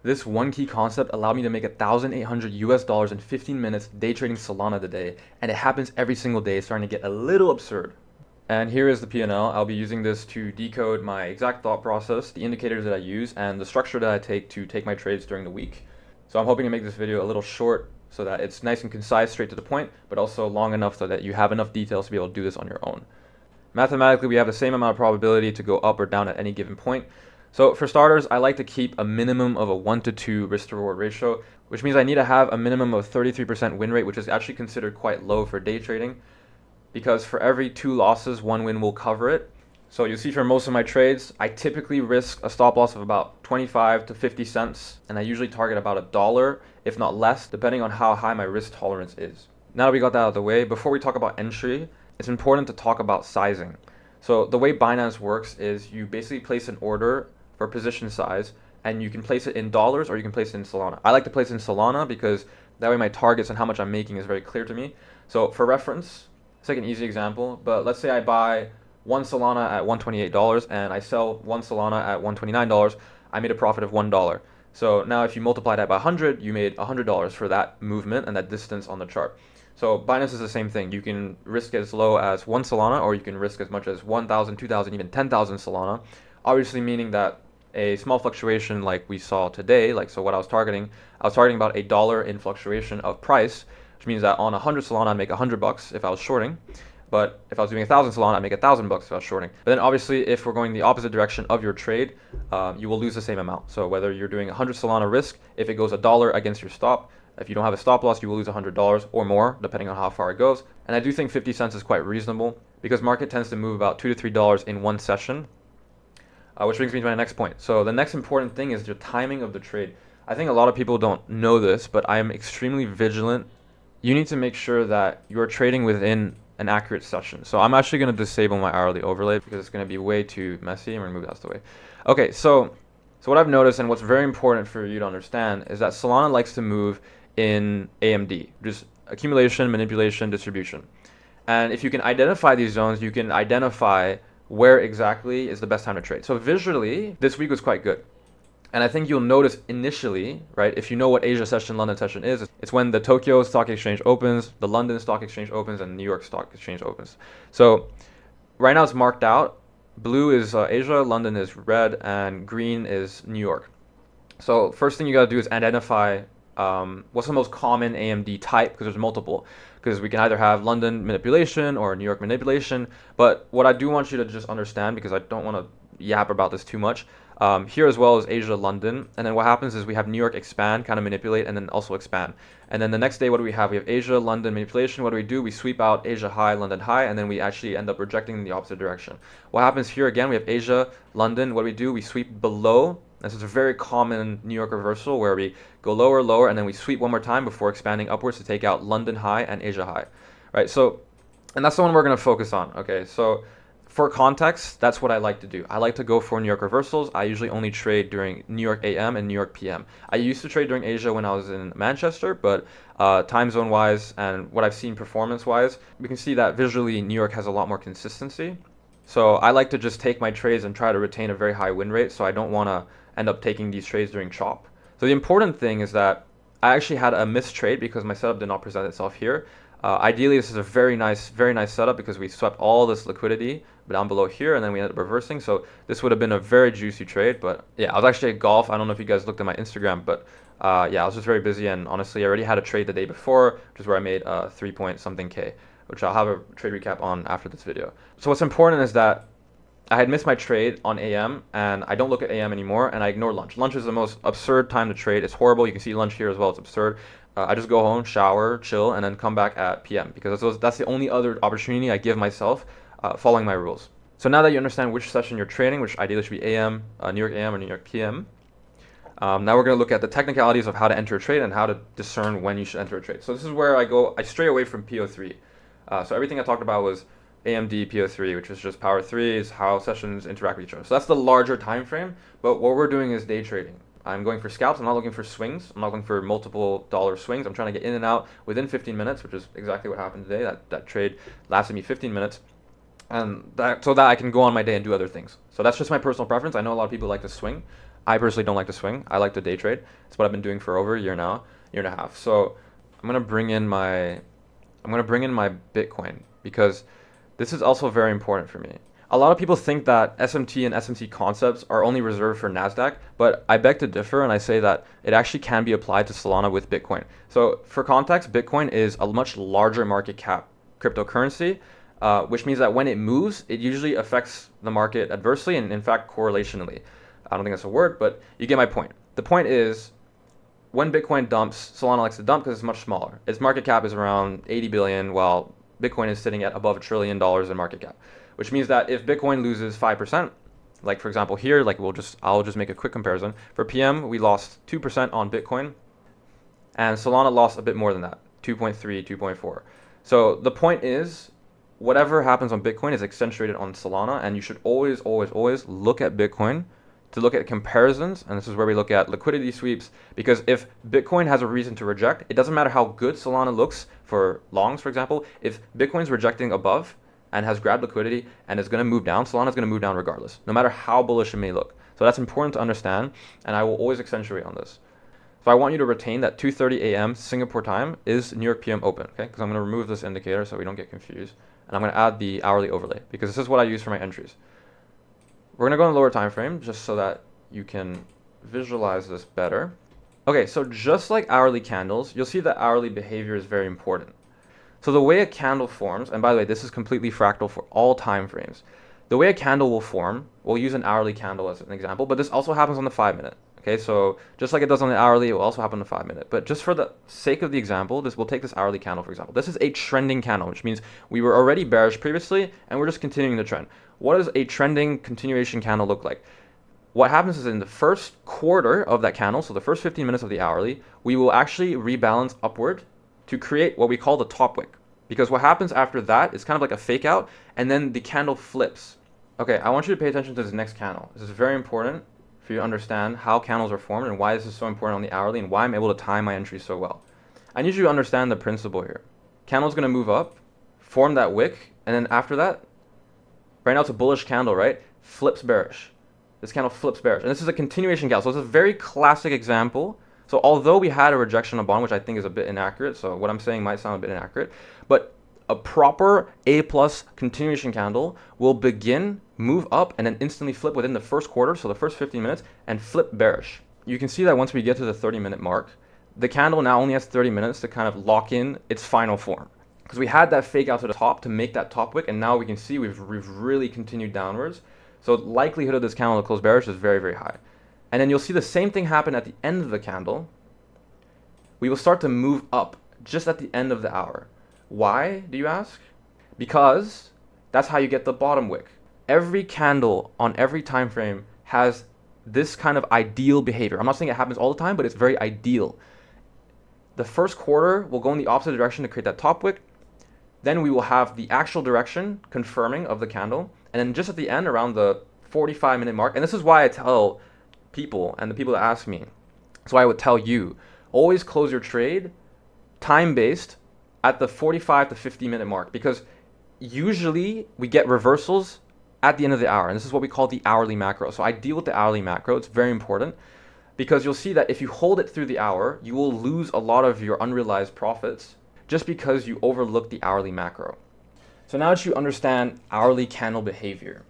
This one key concept allowed me to make $1,800 in 15 minutes day trading Solana today, and it happens every single day. It's starting to get a little absurd. And here is the P&L. I'll be using this to decode my exact thought process, the indicators that I use, and the structure that I take to take my trades during the week. So I'm hoping to make this video a little short so that it's nice and concise, straight to the point, but also long enough so that you have enough details to be able to do this on your own. Mathematically, we have the same amount of probability to go up or down at any given point. So for starters, I like to keep a minimum of a 1-to-2 risk to reward ratio, which means I need to have a minimum of 33% win rate, which is actually considered quite low for day trading, because for every 2 losses, 1 win will cover it. So you'll see for most of my trades, I typically risk a stop loss of about 25 to 50 cents, and I usually target about $1, if not less, depending on how high my risk tolerance is. Now that we got that out of the way, before we talk about entry, it's important to talk about sizing. So the way Binance works is you basically place an order for position size, and you can place it in dollars or you can place it in Solana. I like to place it in Solana because that way my targets and how much I'm making is very clear to me. So for reference, let's take an easy example, but let's say I buy 1 Solana at $128 and I sell 1 Solana at $129, I made a profit of $1. So now if you multiply that by 100, you made $100 for that movement and that distance on the chart. So Binance is the same thing. You can risk as low as 1 Solana, or you can risk as much as 1,000, 2,000, even 10,000 Solana. Obviously meaning that a small fluctuation like we saw today, so what I was targeting about $1 in fluctuation of price, which means that on 100 Solana I'd make $100 if I was shorting. But if I was doing 1,000 Solana, I'd make $1,000 if I was shorting. But then obviously if we're going the opposite direction of your trade, you will lose the same amount. So whether you're doing 100 Solana risk, if it goes $1 against your stop, if you don't have a stop loss, you will lose $100 or more, depending on how far it goes. And I do think 50 cents is quite reasonable because market tends to move about $2 to $3 in one session, which brings me to my next point. So the next important thing is the timing of the trade. I think a lot of people don't know this, but I am extremely vigilant. You need to make sure that you're trading within an accurate session. So I'm actually going to disable my hourly overlay because it's going to be way too messy. I'm going to move that out of the way. Okay, so what I've noticed and what's very important for you to understand is that Solana likes to move in AMD, just accumulation, manipulation, distribution. And if you can identify these zones, you can identify where exactly is the best time to trade. So visually, this week was quite good. And I think you'll notice initially, right, if you know what Asia session, London session is, it's when the Tokyo Stock Exchange opens, the London Stock Exchange opens, and the New York Stock Exchange opens. So right now it's marked out. Blue is Asia, London is red, and green is New York. So first thing you got to do is identify what's the most common AMD type, because there's multiple. Because we can either have London manipulation or New York manipulation. But what I do want you to just understand, because I don't want to yap about this too much, here as well as Asia, London. And then what happens is we have New York expand, kind of manipulate, and then also expand. And then the next day, what do we have? We have Asia, London manipulation. What do? We sweep out Asia high, London high, and then we actually end up rejecting in the opposite direction. What happens here again? We have Asia, London. What do? We sweep below. This is a very common New York reversal where we go lower, lower, and then we sweep one more time before expanding upwards to take out London high and Asia high, right? So, and that's the one we're going to focus on, okay? So for context, that's what I like to do. I like to go for New York reversals. I usually only trade during New York AM and New York PM. I used to trade during Asia when I was in Manchester, but time zone wise and what I've seen performance wise, we can see that visually New York has a lot more consistency. So I like to just take my trades and try to retain a very high win rate, so I don't want to end up taking these trades during chop. So the important thing is that I actually had a missed trade because my setup did not present itself here. Ideally, this is a very nice setup because we swept all this liquidity down below here and then we ended up reversing. So this would have been a very juicy trade. But yeah, I was actually at golf. I don't know if you guys looked at my Instagram, but yeah, I was just very busy. And honestly, I already had a trade the day before, which is where I made 3 point something K, which I'll have a trade recap on after this video. So what's important is that I had missed my trade on AM, and I don't look at AM anymore, and I ignore lunch. Lunch is the most absurd time to trade. It's horrible. You can see lunch here as well. It's absurd. I just go home, shower, chill, and then come back at PM because that's the only other opportunity I give myself following my rules. So now that you understand which session you're trading, which ideally should be AM, New York AM, or New York PM, now we're going to look at the technicalities of how to enter a trade and how to discern when you should enter a trade. So this is where I stray away from PO3. So everything I talked about was AMD PO3, which is just power 3, is how sessions interact with each other. So that's the larger time frame, but what we're doing is day trading. I'm going for scalps. I'm not looking for swings. I'm not looking for multiple dollar swings. I'm trying to get in and out within 15 minutes, which is exactly what happened today. That trade lasted me 15 minutes, and so that I can go on my day and do other things. So that's just my personal preference. I know a lot of people like to swing. I personally don't like to swing. I like to day trade. It's what I've been doing for over a year now, year and a half. So I'm gonna bring in my Bitcoin because this is also very important for me. A lot of people think that SMT and SMC concepts are only reserved for NASDAQ, but I beg to differ and I say that it actually can be applied to Solana with Bitcoin. So for context, Bitcoin is a much larger market cap cryptocurrency, which means that when it moves, it usually affects the market adversely and in fact correlationally. I don't think that's a word, but you get my point. The point is, when Bitcoin dumps, Solana likes to dump because it's much smaller. Its market cap is around 80 billion, while Bitcoin is sitting at above $1 trillion in market cap, which means that if Bitcoin loses 5%, like for example here, like I'll just make a quick comparison. For PM, we lost 2% on Bitcoin, and Solana lost a bit more than that, 2.3, 2.4. So the point is, whatever happens on Bitcoin is accentuated on Solana, and you should always, always, always look at Bitcoin to look at comparisons, and this is where we look at liquidity sweeps, because if Bitcoin has a reason to reject, it doesn't matter how good Solana looks for longs, for example. If Bitcoin's rejecting above and has grabbed liquidity and is going to move down, Solana's going to move down regardless, no matter how bullish it may look. So that's important to understand, and I will always accentuate on this. So I want you to retain that 2:30 a.m. Singapore time is New York PM open, okay? Because I'm going to remove this indicator so we don't get confused, and I'm going to add the hourly overlay because this is what I use for my entries. We're going to go in lower time frame just so that you can visualize this better. Okay, so just like hourly candles, you'll see that hourly behavior is very important. So the way a candle forms, and by the way, this is completely fractal for all time frames. The way a candle will form, we'll use an hourly candle as an example, but this also happens on the 5-minute. Okay, so just like it does on the hourly, it will also happen on the 5-minute. But just for the sake of the example, we'll take this hourly candle, for example. This is a trending candle, which means we were already bearish previously, and we're just continuing the trend. What does a trending continuation candle look like? What happens is in the first quarter of that candle, so the first 15 minutes of the hourly, we will actually rebalance upward to create what we call the top wick. Because what happens after that is kind of like a fake out, and then the candle flips. Okay, I want you to pay attention to this next candle. This is very important for you to understand how candles are formed and why this is so important on the hourly and why I'm able to time my entries so well. I need you to understand the principle here. Candle's going to move up, form that wick, and then after that, right now it's a bullish candle, right? Flips bearish. This candle flips bearish. And this is a continuation candle. So it's a very classic example. So although we had a rejection on bottom, which I think is a bit inaccurate, so what I'm saying might sound a bit inaccurate, but a proper A+ continuation candle will begin, move up, and then instantly flip within the first quarter, so the first 15 minutes, and flip bearish. You can see that once we get to the 30-minute mark, the candle now only has 30 minutes to kind of lock in its final form. Because we had that fake out to the top to make that top wick, and now we can see we've really continued downwards. So the likelihood of this candle to close bearish is very, very high. And then you'll see the same thing happen at the end of the candle. We will start to move up just at the end of the hour. Why, do you ask? Because that's how you get the bottom wick. Every candle on every time frame has this kind of ideal behavior. I'm not saying it happens all the time, but it's very ideal. The first quarter will go in the opposite direction to create that top wick. Then we will have the actual direction confirming of the candle. And then just at the end, around the 45-minute mark, and this is why I tell people, and the people that ask me, so I would tell you, always close your trade time-based at the 45 to 50-minute mark, because usually we get reversals at the end of the hour, and this is what we call the hourly macro. So I deal with the hourly macro. It's very important because you'll see that if you hold it through the hour, you will lose a lot of your unrealized profits just because you overlook the hourly macro. So now that you understand hourly candle behavior,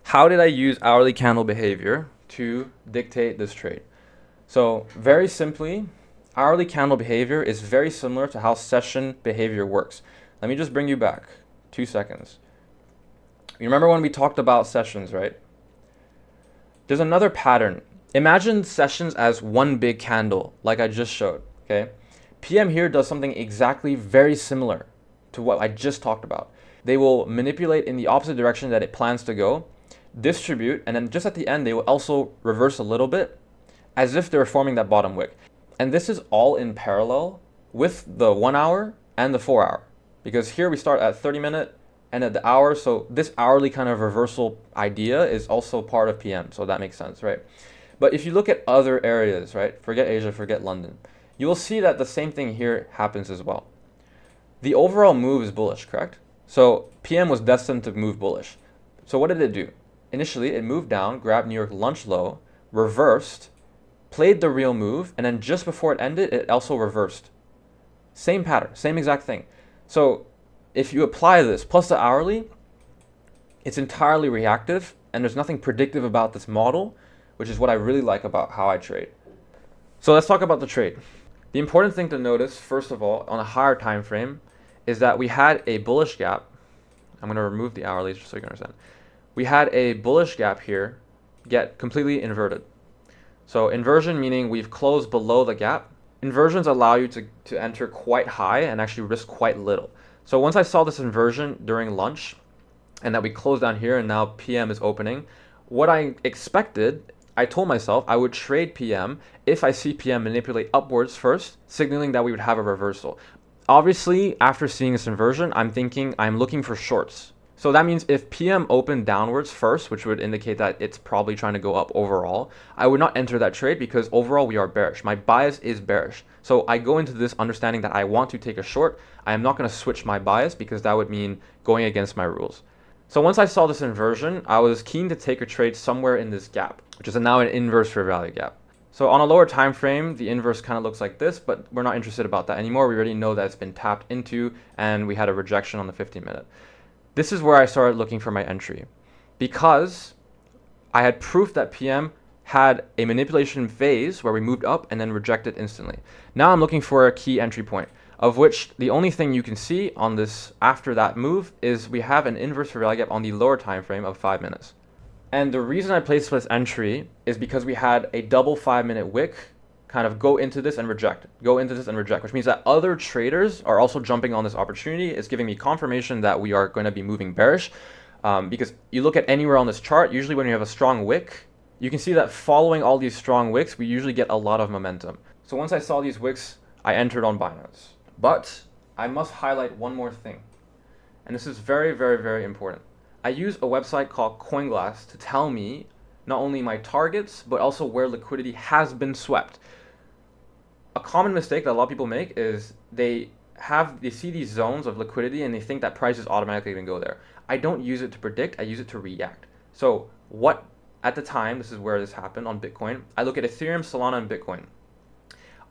how did I use hourly candle behavior to dictate this trade? So very simply, hourly candle behavior is very similar to how session behavior works. Let me just bring you back 2 seconds. You remember when we talked about sessions, right? There's another pattern. Imagine sessions as one big candle, like I just showed, okay? PM here does something exactly very similar to what I just talked about. They will manipulate in the opposite direction that it plans to go, distribute, and then just at the end, they will also reverse a little bit as if they're forming that bottom wick. And this is all in parallel with the 1 hour and the 4 hour, because here we start at 30-minute and at the hour. So this hourly kind of reversal idea is also part of PM. So that makes sense, right? But if you look at other areas, right? Forget Asia, forget London. You will see that the same thing here happens as well. The overall move is bullish, correct? So PM was destined to move bullish. So what did it do? Initially, it moved down, grabbed New York lunch low, reversed, played the real move, and then just before it ended, it also reversed. Same pattern, same exact thing. So if you apply this plus the hourly, it's entirely reactive, and there's nothing predictive about this model, which is what I really like about how I trade. So let's talk about the trade. The important thing to notice, first of all, on a higher time frame, is that we had a bullish gap. I'm going to remove the hourly just so you can understand. We had a bullish gap here get completely inverted. So inversion meaning we've closed below the gap. Inversions allow you to enter quite high and actually risk quite little. So once I saw this inversion during lunch and that we closed down here and now PM is opening, what I expected, I told myself I would trade PM if I see PM manipulate upwards first, signaling that we would have a reversal. Obviously, after seeing this inversion, I'm looking for shorts. So that means if PM opened downwards first, which would indicate that it's probably trying to go up overall, I would not enter that trade because overall we are bearish. My bias is bearish. So I go into this understanding that I want to take a short. I am not going to switch my bias because that would mean going against my rules. So once I saw this inversion, I was keen to take a trade somewhere in this gap, which is now an inverse fair value gap. So on a lower time frame, the inverse kind of looks like this, but we're not interested about that anymore. We already know that it's been tapped into and we had a rejection on the 15-minute. This is where I started looking for my entry because I had proof that PM had a manipulation phase where we moved up and then rejected instantly. Now I'm looking for a key entry point, of which the only thing you can see on this after that move is we have an inverse fair value gap on the lower time frame of 5 minutes. And the reason I placed this entry is because we had a double 5-minute wick kind of go into this and reject, which means that other traders are also jumping on this opportunity. It's giving me confirmation that we are going to be moving bearish because you look at anywhere on this chart, usually when you have a strong wick, you can see that following all these strong wicks, we usually get a lot of momentum. So once I saw these wicks, I entered on Binance. But I must highlight one more thing, and this is very, very, very important. I use a website called Coinglass to tell me not only my targets, but also where liquidity has been swept. A common mistake that a lot of people make is they see these zones of liquidity and they think that price is automatically going to go there. I don't use it to predict, I use it to react. So at the time, this is where this happened on Bitcoin, I look at Ethereum, Solana, and Bitcoin.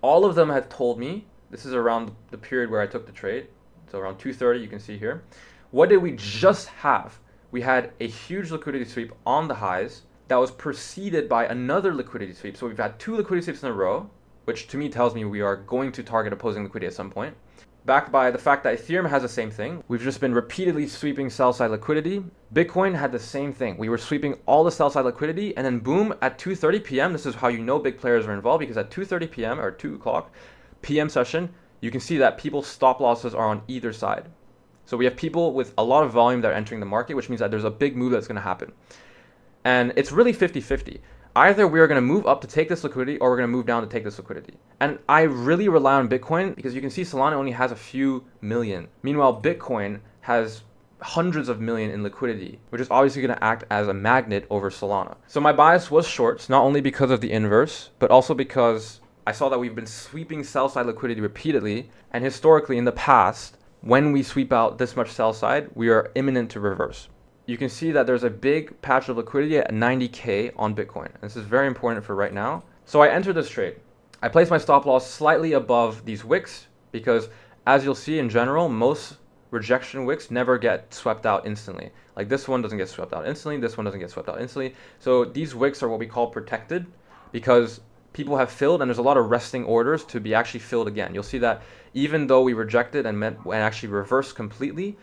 All of them have told me, this is around the period where I took the trade, so around 2:30, you can see here. What did we just have? We had a huge liquidity sweep on the highs that was preceded by another liquidity sweep. So we've had 2 liquidity sweeps in a row, which to me tells me we are going to target opposing liquidity at some point. Backed by the fact that Ethereum has the same thing. We've just been repeatedly sweeping sell-side liquidity. Bitcoin had the same thing. We were sweeping all the sell-side liquidity, and then boom, at 2:30 p.m., this is how you know big players are involved, because at 2:30 p.m. or 2 o'clock p.m. session, you can see that people's stop losses are on either side. So we have people with a lot of volume that are entering the market, which means that there's a big move that's going to happen. And it's really 50-50. Either we're going to move up to take this liquidity or we're going to move down to take this liquidity. And I really rely on Bitcoin because you can see Solana only has a few million. Meanwhile, Bitcoin has hundreds of million in liquidity, which is obviously going to act as a magnet over Solana. So my bias was shorts, not only because of the inverse, but also because I saw that we've been sweeping sell-side liquidity repeatedly. And historically in the past, when we sweep out this much sell-side, we are imminent to reverse. You can see that there's a big patch of liquidity at 90K on Bitcoin. And this is very important for right now. So I entered this trade. I placed my stop loss slightly above these wicks because, as you'll see in general, most rejection wicks never get swept out instantly. Like this one doesn't get swept out instantly, this one doesn't get swept out instantly. So these wicks are what we call protected because people have filled and there's a lot of resting orders to be actually filled again. You'll see that even though we rejected and actually reversed completely,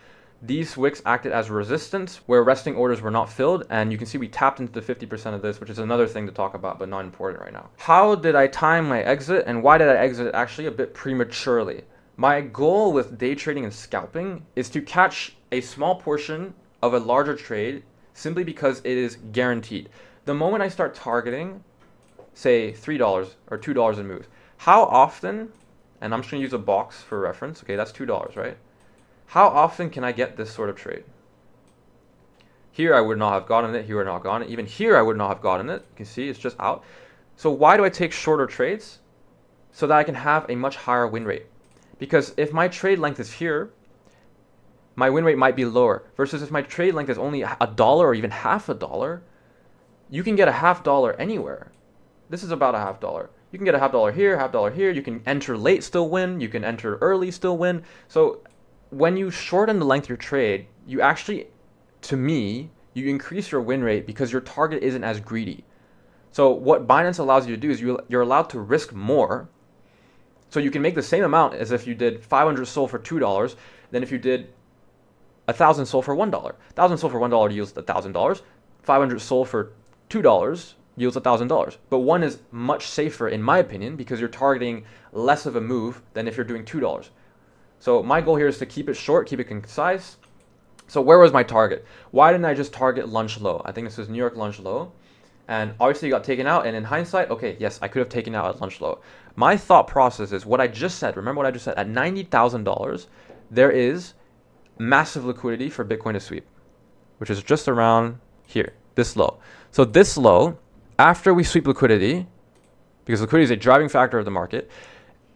these wicks acted as resistance where resting orders were not filled, and you can see we tapped into the 50% of this, which is another thing to talk about, but not important right now. How did I time my exit, and why did I exit actually a bit prematurely? My goal with day trading and scalping is to catch a small portion of a larger trade simply because it is guaranteed. The moment I start targeting, say $3 or $2 in moves, how often, and I'm just gonna use a box for reference, okay, that's $2, right? How often can I get this sort of trade? Here I would not have gotten it, here I would not have gotten it, even here I would not have gotten it. You can see it's just out. So why do I take shorter trades? So that I can have a much higher win rate. Because if my trade length is here, my win rate might be lower. Versus if my trade length is only $1 or even half a dollar, you can get a $0.50 anywhere. this is about a $0.50. You can get a $0.50 here, $0.50 here. You can enter late, still win. You can enter early, still win. So when you shorten the length of your trade, you actually, to me, you increase your win rate because your target isn't as greedy. So what Binance allows you to do is you're allowed to risk more. So you can make the same amount as if you did 500 SOL for $2 than if you did 1,000 SOL for $1. 1,000 SOL for $1 yields $1,000. 500 SOL for $2 yields $1,000. But one is much safer in my opinion because you're targeting less of a move than if you're doing $2. So my goal here is to keep it short, keep it concise. So where was my target? Why didn't I just target lunch low? I think this is New York lunch low. And obviously you got taken out, and in hindsight, okay, yes, I could have taken out at lunch low. My thought process is what I just said. Remember what I just said? At $90,000, there is massive liquidity for Bitcoin to sweep, which is just around here, this low. So this low, after we sweep liquidity, because liquidity is a driving factor of the market,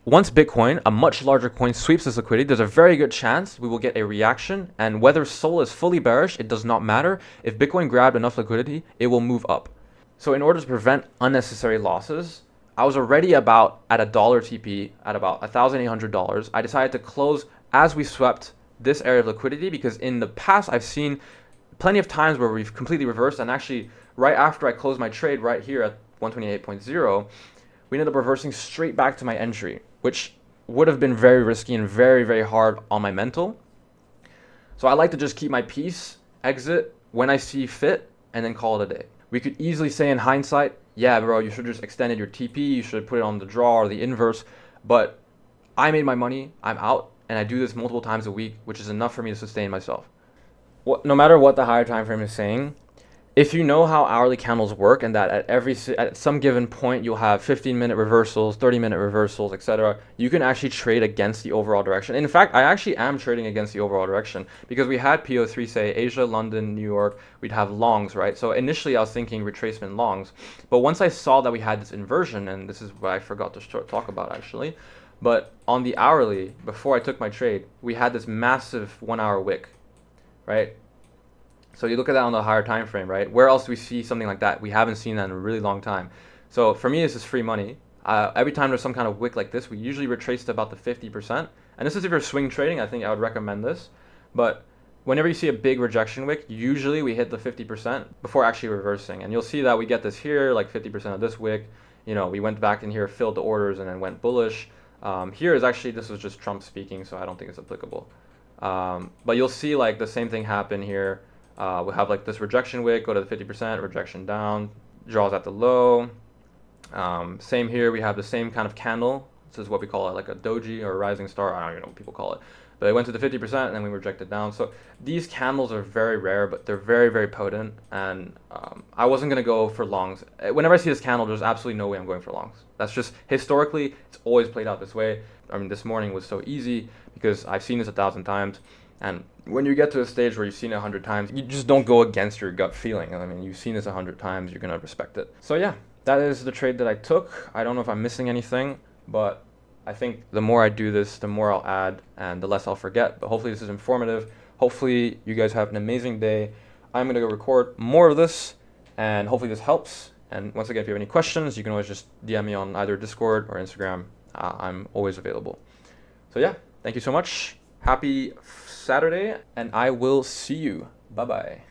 once Bitcoin, a much larger coin, sweeps this liquidity, there's a very good chance we will get a reaction. And whether SOL is fully bearish, it does not matter. If Bitcoin grabbed enough liquidity, it will move up. So in order to prevent unnecessary losses, I was already about at $1 TP at about $1,800. I decided to close as we swept this area of liquidity because in the past I've seen plenty of times where we've completely reversed, and actually right after I closed my trade right here at 128.0, we ended up reversing straight back to my entry, which would have been very risky and very, very hard on my mental. So I like to just keep my peace, exit when I see fit, and then call it a day. We could easily say in hindsight, yeah, bro, you should have just extended your TP, you should put it on the draw or the inverse, but I made my money, I'm out, and I do this multiple times a week, which is enough for me to sustain myself. No matter what the higher time frame is saying, if you know how hourly candles work and that at some given point you'll have 15-minute reversals, 30-minute reversals, etc., you can actually trade against the overall direction. In fact, I actually am trading against the overall direction because we had PO3 say Asia, London, New York, we'd have longs, right? So initially I was thinking retracement longs, but once I saw that we had this inversion, and this is what I forgot to talk about actually, but on the hourly, before I took my trade, we had this massive 1 hour wick, right? So you look at that on the higher time frame, right? Where else do we see something like that? We haven't seen that in a really long time. So for me, this is free money. Every time there's some kind of wick like this, we usually retrace to about the 50%. And this is if you're swing trading, I think I would recommend this. But whenever you see a big rejection wick, usually we hit the 50% before actually reversing. And you'll see that we get this here, like 50% of this wick. You know, we went back in here, filled the orders, and then went bullish. Here is actually, this was just Trump speaking, so I don't think it's applicable. But you'll see like the same thing happen here. We'll have like this rejection wick, go to the 50%, rejection down, draws at the low. Same here, we have the same kind of candle. This is what we call it, like a doji or a rising star. I don't even know what people call it. But it went to the 50% and then we rejected down. So these candles are very rare, but they're very, very potent. And I wasn't going to go for longs. Whenever I see this candle, there's absolutely no way I'm going for longs. That's just historically, it's always played out this way. I mean, this morning was so easy because I've seen this 1,000 times. And when you get to a stage where you've seen it 100 times, you just don't go against your gut feeling. I mean, you've seen this 100 times, you're going to respect it. So yeah, that is the trade that I took. I don't know if I'm missing anything, but I think the more I do this, the more I'll add and the less I'll forget. But hopefully this is informative. Hopefully you guys have an amazing day. I'm going to go record more of this, and hopefully this helps. And once again, if you have any questions, you can always just DM me on either Discord or Instagram. I'm always available. So yeah, thank you so much. Happy Saturday, and I will see you. Bye-bye.